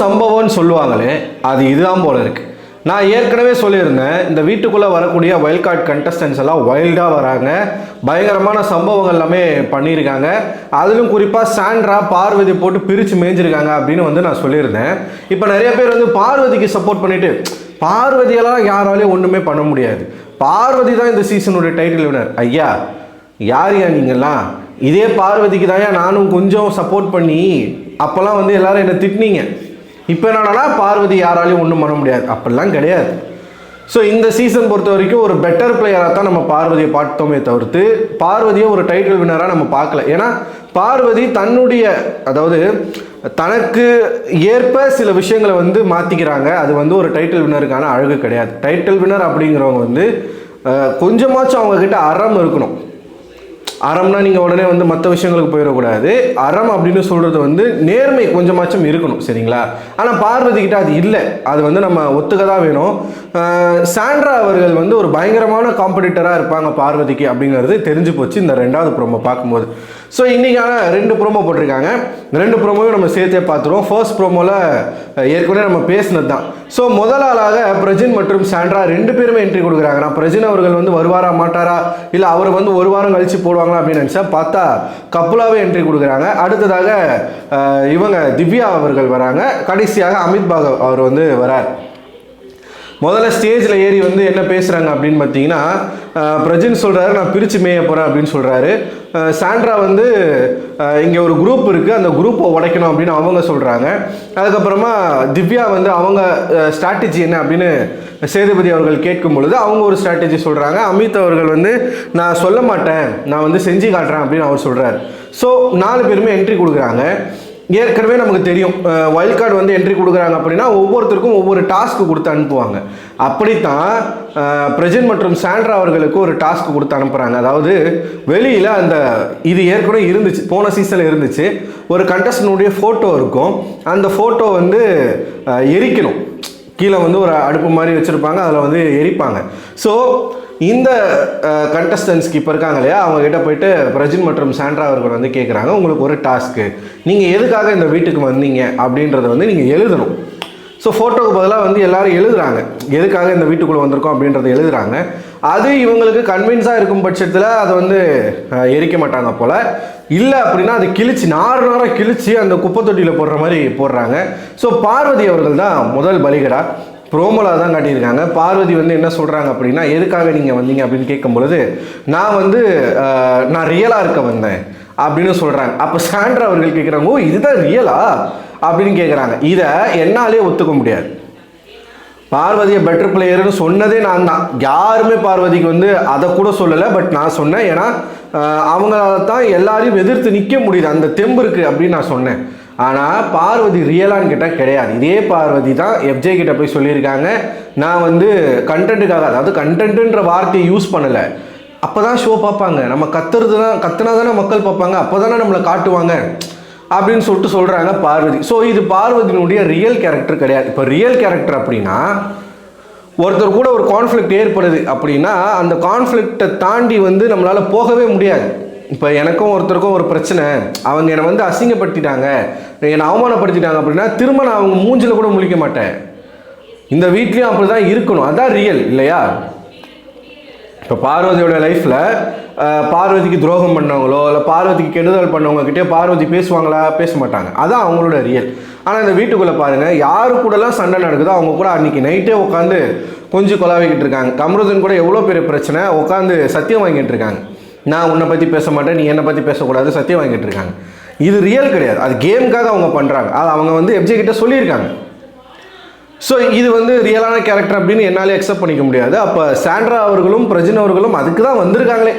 சம்பவம்னு சொல்லுவாங்களே அது இதுதான் போல இருக்கு. நான் ஏற்கனவே சொல்லியிருந்தேன், இந்த வீட்டுக்குள்ளே வரக்கூடிய வைல்ட் கார்டு கண்டஸ்டன்ஸ் எல்லாம் வைல்டாக வராங்க, பயங்கரமான சம்பவங்கள் எல்லாமே பண்ணியிருக்காங்க. அதிலும் குறிப்பாக சாண்ட்ரா பார்வதி போட்டு பிரித்து மேய்ஞ்சிருக்காங்க அப்படின்னு வந்து நான் சொல்லியிருந்தேன். இப்போ நிறைய பேர் வந்து பார்வதிக்கு சப்போர்ட் பண்ணிட்டு, பார்வதியெல்லாம் யாராலையும் ஒன்றுமே பண்ண முடியாது, பார்வதி தான் இந்த சீசனுடைய டைட்டில் வினர். ஐயா யாரையா நீங்கள்லாம்? இதே பார்வதிக்கு தாயா நானும் கொஞ்சம் சப்போர்ட் பண்ணி அப்போல்லாம் வந்து எல்லாரும் என்னை திட்டினீங்க. இப்போ என்னன்னா பார்வதி யாராலையும் ஒன்றும் பண்ண முடியாது, அப்படிலாம் கிடையாது. ஸோ இந்த சீசன் பொறுத்த வரைக்கும் ஒரு பெட்டர் பிளேயராக தான் நம்ம பார்வதியை பார்த்தோமே தவிர்த்து பார்வதியை ஒரு டைட்டில் வின்னராக நம்ம பார்க்கல. ஏன்னா பார்வதி தன்னுடைய, அதாவது தனக்கு ஏற்ப சில விஷயங்களை வந்து மாற்றிக்கிறாங்க. அது வந்து ஒரு டைட்டில் வின்னருக்கான அழகு கிடையாது. டைட்டில் வின்னர் அப்படிங்கிறவங்க வந்து கொஞ்சமாச்சும் அவங்கக்கிட்ட அறம் இருக்கணும். அறம்னா நீங்கள் உடனே வந்து மற்ற விஷயங்களுக்கு போயிடக்கூடாது. அறம் அப்படின்னு சொல்கிறது வந்து நேர்மை கொஞ்சமாச்சும் இருக்கணும், சரிங்களா? ஆனால் பார்வதி கிட்ட அது இல்லை, அது வந்து நம்ம ஒத்துக்க தான் வேணும். சாண்ட்ரா அவர்கள் வந்து ஒரு பயங்கரமான காம்படிட்டராக இருப்பாங்க பார்வதிக்கு அப்படிங்கிறது தெரிஞ்சு போச்சு இந்த 2வது ப்ரோமோ பார்க்கும்போது. ஸோ இன்றைக்கான 2 ப்ரோமோ போட்டிருக்காங்க. 2 ப்ரோமோவும் நம்ம சேர்த்தே பார்த்துருவோம். ஃபர்ஸ்ட் ப்ரோமோவில் ஏற்கனவே நம்ம பேசினது தான். ஸோ முதல் ஆளாக பிரஜின் மற்றும் சாண்ட்ரா 2 பேருமே என்ட்ரி கொடுக்குறாங்க. நான் பிரஜின் அவர்கள் வந்து வருவாரா மாட்டாரா, இல்லை அவர் வந்து ஒரு வாரம் கழித்து போடுவாங்களா அப்படின்னு நினச்சா பார்த்தா கப்புலாவே என்ட்ரி கொடுக்குறாங்க. அடுத்ததாக இவங்க திவ்யா அவர்கள் வராங்க. கடைசியாக அமித் பாகவ் அவர் வந்து வரார். முதல்ல ஸ்டேஜில் ஏறி வந்து என்ன பேசுகிறாங்க அப்படின்னு பார்த்தீங்கன்னா, பிரஜின் சொல்கிறாரு நான் பிரித்து மேய போகிறேன் அப்படின்னு சொல்கிறாரு. சாண்ட்ரா வந்து இங்கே ஒரு குரூப் இருக்குது, அந்த குரூப்பை உடைக்கணும் அப்படின்னு அவங்க சொல்கிறாங்க. அதுக்கப்புறமா திவ்யா வந்து அவங்க ஸ்ட்ராட்டஜி என்ன அப்படின்னு சேதுபதி அவர்கள் கேட்கும் பொழுது அவங்க ஒரு ஸ்ட்ராட்டஜி சொல்கிறாங்க. அமித் அவர்கள் வந்து நான் சொல்ல மாட்டேன், நான் வந்து செஞ்சு காட்டுறேன் அப்படின்னு அவர் சொல்கிறார். ஸோ 4 பேருமே என்ட்ரி கொடுக்குறாங்க. ஏற்கனவே நமக்கு தெரியும், வைல்ட் கார்டு வந்து என்ட்ரி கொடுக்குறாங்க அப்படின்னா ஒவ்வொருத்தருக்கும் ஒவ்வொரு டாஸ்க்கு கொடுத்து அனுப்புவாங்க. அப்படித்தான் பிரஜின் மற்றும் சாண்ட்ரா அவர்களுக்கு ஒரு டாஸ்க் கொடுத்து அனுப்புகிறாங்க. அதாவது வெளியில் அந்த இது ஏற்கனவே இருந்துச்சு, போன சீசனில் இருந்துச்சு, ஒரு கண்டஸ்டனுடைய ஃபோட்டோ இருக்கும். அந்த ஃபோட்டோ வந்து எரிக்கணும். கீழே வந்து ஒரு அடுப்பு மாதிரி வச்சுருப்பாங்க, அதில் வந்து எரிப்பாங்க. ஸோ இந்த கண்டஸ்டன்ஸ்க்கு இப்போ இருக்காங்க இல்லையா, அவங்ககிட்ட போயிட்டு பிரஜின் மற்றும் சாண்ட்ரா அவர்கள் வந்து கேட்குறாங்க, உங்களுக்கு ஒரு டாஸ்க்கு, நீங்கள் எதுக்காக இந்த வீட்டுக்கு வந்தீங்க அப்படின்றத வந்து நீங்கள் எழுதணும். ஸோ ஃபோட்டோவுக்கு பதிலாக வந்து எல்லோரும் எழுதுகிறாங்க, எதுக்காக இந்த வீட்டுக்குள்ளே வந்திருக்கோம் அப்படின்றத எழுதுகிறாங்க. அது இவங்களுக்கு கன்வின்ஸாக இருக்கும் பட்சத்தில் அதை வந்து எரிக்க மாட்டாங்க போல். இல்லை அப்படின்னா அது கிழிச்சு நாராக கிழிச்சு அந்த குப்பை தொட்டியில் போடுற மாதிரி போடுறாங்க. ஸோ பார்வதி அவர்கள் தான் முதல் பலிகடா. ப்ரோமோல தான் காட்டியிருக்காங்க. பார்வதி வந்து என்ன சொல்கிறாங்க அப்படின்னா, எதுக்காக நீங்கள் வந்தீங்க அப்படின்னு கேட்கும் பொழுது நான் வந்து நான் ரியலாக இருக்க வந்தேன் அப்படின்னு சொல்கிறாங்க. அப்போ சாண்ட்ரா அவர்கள் கேட்குறாங்க, ஓ இதுதான் ரியலா அப்படின்னு கேட்குறாங்க. இதை என்னாலே ஒத்துக்க முடியாது. பார்வதியை பெட்டர் பிளேயர்னு சொன்னதே நான் தான். யாருமே பார்வதிக்கு வந்து அதை கூட சொல்லலை, பட் நான் சொன்னேன். ஏன்னா அவங்களால தான் எல்லாரையும் எதிர்த்து நிற்க முடியுது, அந்த தெம்பு இருக்குது அப்படின்னு நான் சொன்னேன். ஆனால் பார்வதி ரியலான்னு கேட்டால் கிடையாது. இதே பார்வதி தான் எஃப்ஜே கிட்ட போய் சொல்லியிருக்காங்க, நான் வந்து கண்டென்ட்டுக்காக, அதாவது கண்டென்ட்டுன்ற வார்த்தையை யூஸ் பண்ணலை, அப்போ தான் ஷோ பார்ப்பாங்க, நம்ம கத்துனா தானே மக்கள் பார்ப்பாங்க, அப்போ தானே நம்மளை காட்டுவாங்க அப்படின்னு சொல்லிட்டு சொல்கிறாங்க பார்வதி. ஸோ இது பார்வதியினுடைய ரியல் கேரக்டர் கிடையாது. இப்போ ரியல் கேரக்டர் அப்படின்னா ஒருத்தர் கூட ஒரு கான்ஃப்ளிக்ட் ஏற்படுது அப்படின்னா அந்த கான்ஃப்ளிக்டை தாண்டி வந்து நம்மளால் போகவே முடியாது. இப்போ எனக்கும் ஒருத்தருக்கும் ஒரு பிரச்சனை, அவங்க என்னை வந்து அசிங்கப்படுத்திட்டாங்க, என்னை அவமானப்படுத்திட்டாங்க அப்படின்னா திரும்ப நான் அவங்க மூஞ்சில் கூட முழிக்க மாட்டேன். இந்த வீட்லேயும் அப்படி தான் இருக்கணும், அதான் ரியல் இல்லையா? இப்போ பார்வதியோட லைஃப்பில் பார்வதிக்கு துரோகம் பண்ணவங்களோ இல்லை பார்வதிக்கு கெடுதல் பண்ணவங்ககிட்டே பார்வதி பேசுவாங்களா? பேச மாட்டாங்க, அதான் அவங்களோட ரியல். ஆனால் இந்த வீட்டுக்குள்ளே பாருங்கள், யாரு கூடலாம் சண்டை நடக்குதோ அவங்க கூட அன்றைக்கி நைட்டே உட்காந்து கொஞ்சம் கொலாவிக்கிட்டு இருக்காங்க. கமருதன் கூட எவ்வளோ பெரிய பிரச்சனை, உட்காந்து சத்தியம் வாங்கிட்டு இருக்காங்க, நான் உன்னை பற்றி பேச மாட்டேன், நீ என்னை பற்றி பேசக்கூடாது, சத்தியம் வாங்கிட்டு இருக்காங்க. இது ரியல் கிடையாது, அது கேமுக்காக அவங்க பண்ணுறாங்க. அது அவங்க வந்து எஃப்ஜே கிட்ட சொல்லியிருக்காங்க. ஸோ இது வந்து ரியலான கேரக்டர் அப்படின்னு என்னாலே அக்செப்ட் பண்ணிக்க முடியாது. அப்போ சாண்ட்ரா அவர்களும் பிரஜின் அவர்களும் அதுக்கு தான் வந்திருக்காங்களே,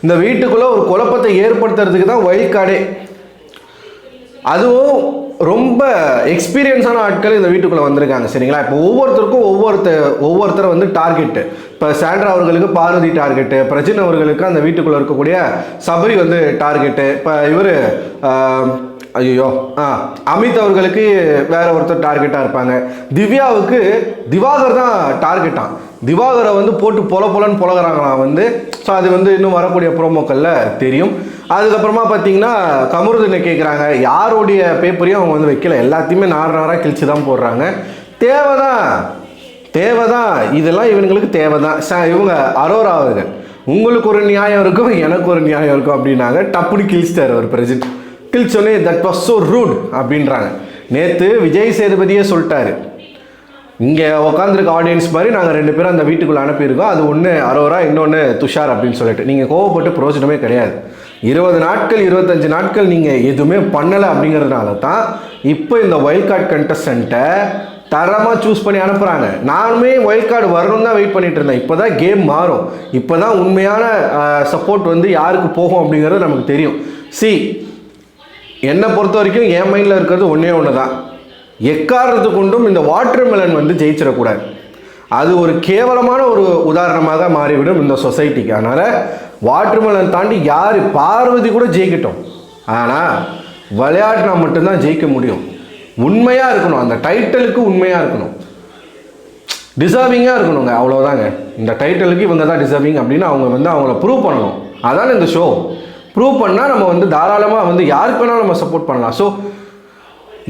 இந்த வீட்டுக்குள்ளே ஒரு குழப்பத்தை ஏற்படுத்துறதுக்கு தான் வைல்ட் கார்டே. அதுவும் ரொம்ப எக்ஸ்பீரியன்ஸான ஆட்கள் இந்த வீட்டுக்குள்ளே வந்திருக்காங்க, சரிங்களா? இப்போ ஒவ்வொருத்தருக்கும் ஒவ்வொருத்தரை வந்து டார்கெட்டு. இப்போ சாண்ட்ரா அவர்களுக்கு பார்வதி டார்கெட்டு, பிரஜின் அவர்களுக்கு அந்த வீட்டுக்குள்ளே இருக்கக்கூடிய சபரி வந்து டார்கெட்டு, இப்போ இவர் ஐயோ அமித் அவர்களுக்கு வேற ஒருத்தர் டார்கெட்டாக இருப்பாங்க, திவ்யாவுக்கு திவாகர் தான் டார்கெட்டான், திவாகரை வந்து போட்டு பொலன்னு பொலகிறாங்களாம் வந்து. ஸோ அது வந்து இன்னும் வரக்கூடிய ப்ரோமோக்களில் தெரியும். அதுக்கப்புறமா பார்த்தீங்கன்னா கமருதீனை கேட்குறாங்க, யாருடைய பேப்பரையும் அவங்க வந்து வைக்கல, எல்லாத்தையுமே நாராக கிழிச்சு தான் போடுறாங்க. தேவைதான் இதெல்லாம் இவங்களுக்கு தேவைதான். இவங்க அரோரா அவர்கள், உங்களுக்கு ஒரு நியாயம் இருக்கும் எனக்கு ஒரு நியாயம் இருக்கும் அப்படின்னாங்க. டப்புனு கிழிச்சிட்டார் அவர் பிரசிடென்ட். கிழிச்சோன்னே தட் வாஸ் ஸோ ரூட் அப்படின்றாங்க. நேற்று விஜய் சேதுபதியே சொல்லிட்டாரு, இங்கே உட்காந்துருக்க ஆடியன்ஸ் மாதிரி நாங்கள் 2 பேரும் அந்த வீட்டுக்குள்ளே அனுப்பியிருக்கோம், அது ஒன்று அரோரா இன்னொன்று துஷார் அப்படின்னு சொல்லிட்டு. நீங்கள் கோவப்பட்டு பிரயோஜனமே கிடையாது. 20 நாட்கள் 25 நாட்கள் நீங்கள் எதுவுமே பண்ணலை அப்படிங்கிறதுனால தான் இப்போ இந்த வைல்ட் கார்டு கண்டஸ்டண்ட்டை தரமாக சூஸ் பண்ணி அனுப்புகிறாங்க. நானுமே வைல்ட் கார்டு வரணும் தான் வெயிட் பண்ணிட்டு இருந்தேன். இப்போ தான் கேம் மாறும், இப்போ தான் உண்மையான சப்போர்ட் வந்து யாருக்கு போகும் அப்படிங்கிறது நமக்கு தெரியும். என்னை பொறுத்த வரைக்கும் என் மைண்டில் இருக்கிறது ஒன்று தான், எக்காரணத்து கொண்டும் இந்த வாட்டர்மெலன் வந்து ஜெயிச்சிடக்கூடாது. அது ஒரு கேவலமான ஒரு உதாரணமாக மாறிவிடும் இந்த சொசைட்டிக்கு. அதனால் வாட்டர்மெலன் தாண்டி யார் பார்வதி கூட ஜெயிக்கட்டும், ஆனால் விளையாட்டினா மட்டும்தான் ஜெயிக்க முடியும். உண்மையாக இருக்கணும், அந்த டைட்டிலுக்கு உண்மையாக இருக்கணும், டிசர்விங்காக இருக்கணுங்க, அவ்வளோதாங்க. இந்த டைட்டிலுக்கு இவங்க தான் டிசர்விங் அப்படின்னு அவங்க வந்து அவங்கள ப்ரூவ் பண்ணணும். அதான் இந்த ஷோ. ப்ரூவ் பண்ணால் நம்ம வந்து தாராளமாக வந்து யாருக்கு வேணாலும் நம்ம சப்போர்ட் பண்ணலாம். ஸோ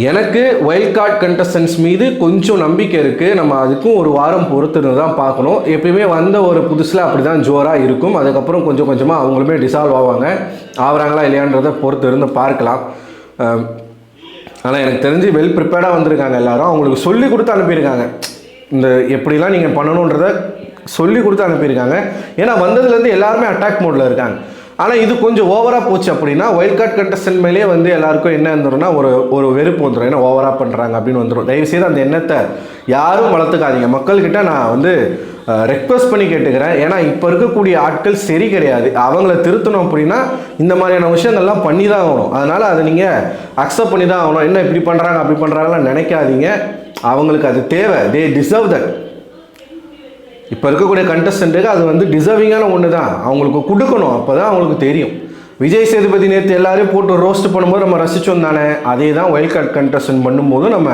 எனக்கு வைல்ட் கார்டு கண்டஸ்டன்ஸ் மீது கொஞ்சம் நம்பிக்கை இருக்குது. நம்ம அதுக்கும் ஒரு வாரம் பொறுத்துன்னு தான் பார்க்கணும். எப்பயுமே வந்த ஒரு புதுசில் அப்படி தான் ஜோராக இருக்கும். அதுக்கப்புறம் கொஞ்சம் கொஞ்சமாக அவங்களுமே டிசால்வ் ஆகுறாங்களா இல்லையான்றதை பொறுத்து இருந்து பார்க்கலாம். ஆனால் எனக்கு தெரிஞ்சு வெல் ப்ரிப்பேர்டாக வந்திருக்காங்க எல்லாரும். அவங்களுக்கு சொல்லி கொடுத்து அனுப்பியிருக்காங்க, இந்த எப்படிலாம் நீங்கள் பண்ணணுன்றதை சொல்லி கொடுத்து அனுப்பியிருக்காங்க. ஏன்னா வந்ததுலேருந்து எல்லாருமே அட்டாக் மோடில் இருக்காங்க. ஆனால் இது கொஞ்சம் ஓவராக போச்சு அப்படின்னா வைல்ட் கார்டு கண்டஸ்டன்ட் மேலே வந்து எல்லாருக்கும் என்ன வந்துடும்னா ஒரு வெறுப்பு வந்துடும், ஏன்னா ஓவராக பண்ணுறாங்க அப்படின்னு வந்துடும். தயவுசெய்து அந்த எண்ணத்தை யாரும் வளர்த்துக்காதீங்க. மக்கள்கிட்ட நான் வந்து ரெக்வஸ்ட் பண்ணி கேட்டுக்கிறேன். ஏன்னா இப்போ இருக்கக்கூடிய ஆட்கள் சரி கிடையாது. அவங்கள திருத்தணும் அப்படின்னா இந்த மாதிரியான விஷயங்கள்லாம் பண்ணி தான் ஆகணும். அதனால் அதை நீங்கள் அக்செப்ட் பண்ணி தான் ஆகணும். என்ன இப்படி பண்ணுறாங்க அப்படி பண்ணுறாங்கலாம் நினைக்காதீங்க. அவங்களுக்கு அது தேவை, தே டிசர்வ் தட். இப்போ இருக்கக்கூடிய கண்டஸ்டண்ட்டுக்கு அது வந்து டிசர்விங்கான ஒன்று தான், அவங்களுக்கு கொடுக்கணும். அப்போ தான் அவங்களுக்கு தெரியும். விஜய் சேதுபதி நேற்று எல்லாரையும் போட்டு ரோஸ்ட் பண்ணும்போது நம்ம ரசித்தோம் தானே, அதே தான் வைல்ட் கார்டு கண்டஸ்டன்ட் பண்ணும்போது நம்ம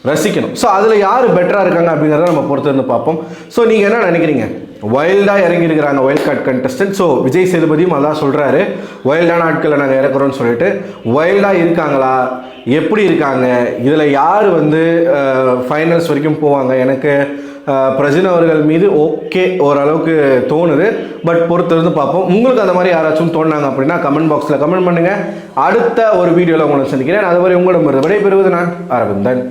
ரசிக்கணும். ஸோ அதில் யார் பெட்டராக இருக்காங்க அப்படிங்கிறத நம்ம பொறுத்து இருந்து பார்ப்போம். ஸோ நீங்கள் என்ன நினைக்கிறீங்க? வைல்டாக இறங்கியிருக்கிறாங்க wild card contestant. So Vijay சேதுபதியும் அதான் சொல்கிறாரு, வைல்டான ஆட்களை நாங்கள் இறக்குறோன்னு சொல்லிட்டு. வைல்டாக இருக்காங்களா, எப்படி இருக்காங்க, இதில் யார் வந்து ஃபைனல்ஸ் வரைக்கும் போவாங்க? எனக்கு பிரஜின் அவர்கள் மீது ஓகே ஓரளவுக்கு தோணுது, பட் பொறுத்திருந்து பார்ப்போம். உங்களுக்கு அந்த மாதிரி யாராச்சும் தோணுனாங்க அப்படின்னா கமெண்ட் பாக்ஸில் கமெண்ட் பண்ணுங்கள். அடுத்த ஒரு வீடியோவில் உங்களை சந்திக்கிறேன். அதுவரை உங்களிடம் விடைபெறுவது நான் அரவிந்தன்.